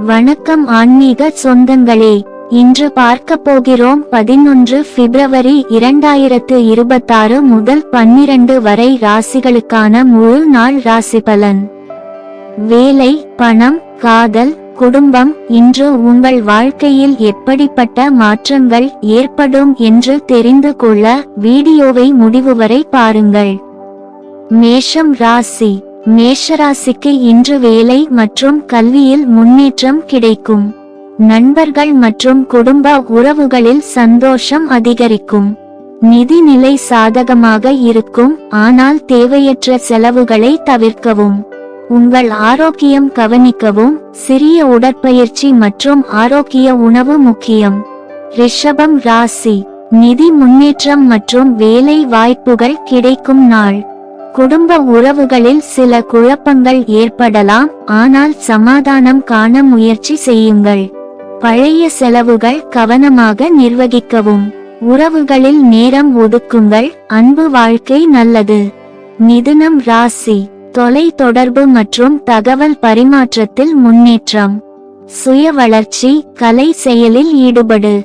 வணக்கம் ஆன்மீக சொந்தங்களே, இன்று பார்க்க போகிறோம் 11 பிப்ரவரி 2026 முதல் 12 வரை ராசிகளுக்கான முழு நாள் ராசி பலன். வேலை, பணம், காதல், குடும்பம், இன்று உங்கள் வாழ்க்கையில் எப்படிப்பட்ட மாற்றங்கள் ஏற்படும் என்று தெரிந்து கொள்ள வீடியோவை முடிவு வரை பாருங்கள். மேஷம் ராசி. மேஷராசிக்கு இன்று வேலை மற்றும் கல்வியில் முன்னேற்றம் கிடைக்கும். நண்பர்கள் மற்றும் குடும்ப உறவுகளில் சந்தோஷம் அதிகரிக்கும். நிதி நிலை சாதகமாக இருக்கும், ஆனால் தேவையற்ற செலவுகளை தவிர்க்கவும். உங்கள் ஆரோக்கியம் கவனிக்கவும். சிறிய உடற்பயிற்சி மற்றும் ஆரோக்கிய உணவு முக்கியம். ரிஷபம் ராசி. நிதி முன்னேற்றம் மற்றும் வேலை வாய்ப்புகள் கிடைக்கும் நாள். குடும்ப உறவுகளில் சில குழப்பங்கள் ஏற்படலாம், ஆனால் சமாதானம் காண முயற்சி செய்யுங்கள். பழைய செலவுகள் கவனமாக நிர்வகிக்கவும். உறவுகளில் நேரம் ஒதுக்குங்கள். அன்பு வாழ்க்கை நல்லது. மிதுனம் ராசி. தொலை தொடர்பு மற்றும் தகவல் பரிமாற்றத்தில் முன்னேற்றம். சுய வளர்ச்சி, கலை செயலில் ஈடுபடு.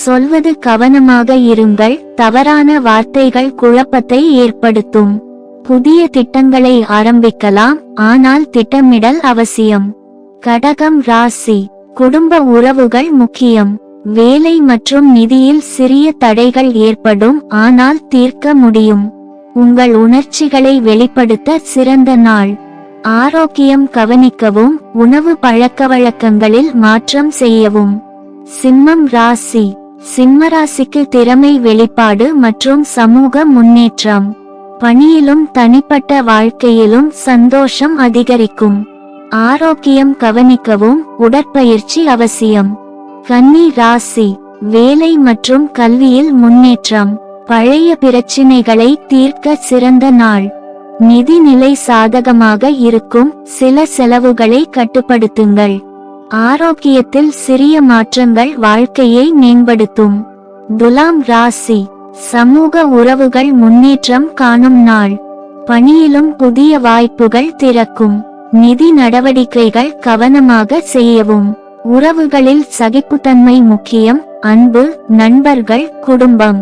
சொல்வது கவனமாக இருங்கள். தவறான வார்த்தைகள் குழப்பத்தை ஏற்படுத்தும். புதிய திட்டங்களை ஆரம்பிக்கலாம், ஆனால் திட்டமிடல் அவசியம். கடகம் ராசி. குடும்ப உறவுகள் முக்கியம். வேலை மற்றும் நிதியில் சிறிய தடைகள் ஏற்படும், ஆனால் தீர்க்க முடியும். உங்கள் உணர்ச்சிகளை வெளிப்படுத்த சிறந்த நாள். ஆரோக்கியம் கவனிக்கவும். உணவு பழக்கவழக்கங்களில் மாற்றம் செய்யவும். சிம்மம் ராசி. சிம்மராசிக்கு திறமை வெளிப்பாடு மற்றும் சமூக முன்னேற்றம். பணியிலும் தனிப்பட்ட வாழ்க்கையிலும் சந்தோஷம் அதிகரிக்கும். ஆரோக்கியம் கவனிக்கவும். உடற்பயிற்சி அவசியம். கன்னி ராசி. வேலை மற்றும் கல்வியில் முன்னேற்றம். பழைய பிரச்சினைகளை தீர்க்க சிறந்த நாள். நிதி நிலை சாதகமாக இருக்கும். சில செலவுகளை கட்டுப்படுத்துங்கள். ஆரோக்கியத்தில் சிறிய மாற்றங்கள் வாழ்க்கையை மேம்படுத்தும். துலாம் ராசி. சமூக உறவுகள் முன்னேற்றம் காணும் நாள். பணியிலும் புதிய வாய்ப்புகள் திறக்கும். நிதி நடவடிக்கைகள் கவனமாக செய்யவும். உறவுகளில் சகிப்புத்தன்மை முக்கியம். அன்பு, நண்பர்கள், குடும்பம்.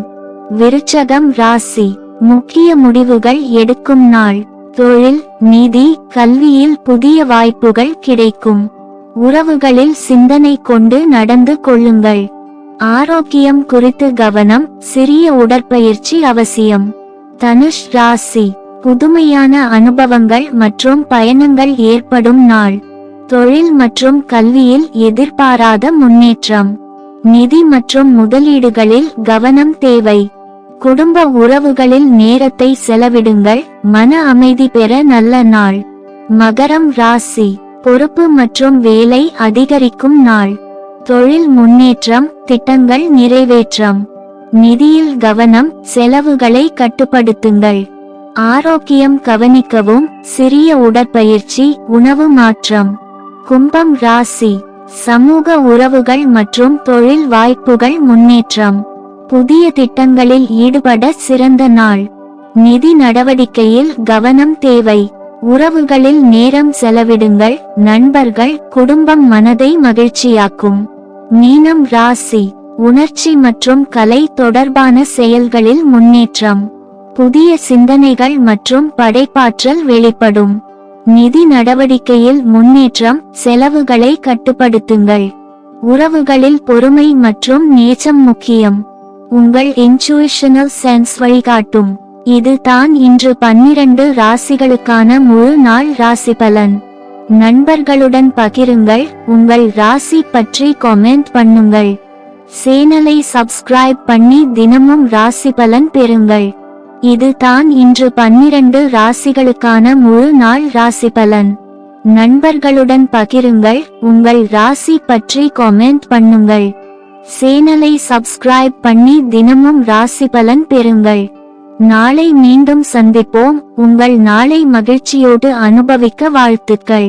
விருச்சகம் ராசி. முக்கிய முடிவுகள் எடுக்கும் நாள். தொழில், நிதி, கல்வியில் புதிய வாய்ப்புகள் கிடைக்கும். உறவுகளில் சிந்தனை கொண்டு நடந்து கொள்ளுங்கள். ஆரோக்கியம் குறித்து கவனம். சிறிய உடற்பயிற்சி அவசியம். தனுஷ் ராசி. புதுமையான அனுபவங்கள் மற்றும் பயணங்கள் ஏற்படும் நாள். தொழில் மற்றும் கல்வியில் எதிர்பாராத முன்னேற்றம். நிதி மற்றும் முதலீடுகளில் கவனம் தேவை. குடும்ப உறவுகளில் நேரத்தை செலவிடுங்கள். மன அமைதி பெற நல்ல நாள். மகரம் ராசி. பொறுப்பு மற்றும் வேலை அதிகரிக்கும் நாள். தொழில் முன்னேற்றம். திட்டங்கள் நிறைவேற்றம். நிதியில் கவனம். செலவுகளை கட்டுப்படுத்துங்கள். ஆரோக்கியம் கவனிக்கவும். சிறிய உடற்பயிற்சி, உணவு மாற்றம். கும்பம் ராசி. சமூக உறவுகள் மற்றும் தொழில் வாய்ப்புகள் முன்னேற்றம். புதிய திட்டங்களில் ஈடுபட சிறந்த நாள். நிதி நடவடிக்கையில் கவனம் தேவை. உறவுகளில் நேரம் செலவிடுங்கள். நண்பர்கள், குடும்பம் மனதை மகிழ்ச்சியாக்கும். மீனம் ராசி. உணர்ச்சி மற்றும் கலை தொடர்பான செயல்களில் முன்னேற்றம். புதிய சிந்தனைகள் மற்றும் படைப்பாற்றல் வெளிப்படும். நிதி நடவடிக்கையில் முன்னேற்றம். செலவுகளை கட்டுப்படுத்துங்கள். உறவுகளில் பொறுமை மற்றும் நேசம் முக்கியம். உங்கள் இன்ட்யூஷனல் சென்ஸ் வழிகாட்டும். இது தான் இன்று 12 ராசிகளுக்கான முழு நாள் ராசி பலன். நண்பர்களுடன் பகிருங்கள். உங்கள் ராசி பற்றி கமெண்ட் பண்ணுங்கள். சேனலை சப்ஸ்கிரைப் பண்ணி தினமும் ராசி பலன் பெறுங்கள். இது தான் இன்று 12 ராசிகளுக்கான முழு நாள் ராசி பலன். நண்பர்களுடன் பகிருங்கள். உங்கள் ராசி பற்றி கமெண்ட் பண்ணுங்கள். சேனலை சப்ஸ்கிரைப் பண்ணி தினமும் ராசி பலன் பெறுங்கள். நாளை மீண்டும் சந்திப்போம். உங்கள் நாளை மகிழ்ச்சியோடு அனுபவிக்க வாழ்த்துக்கள்.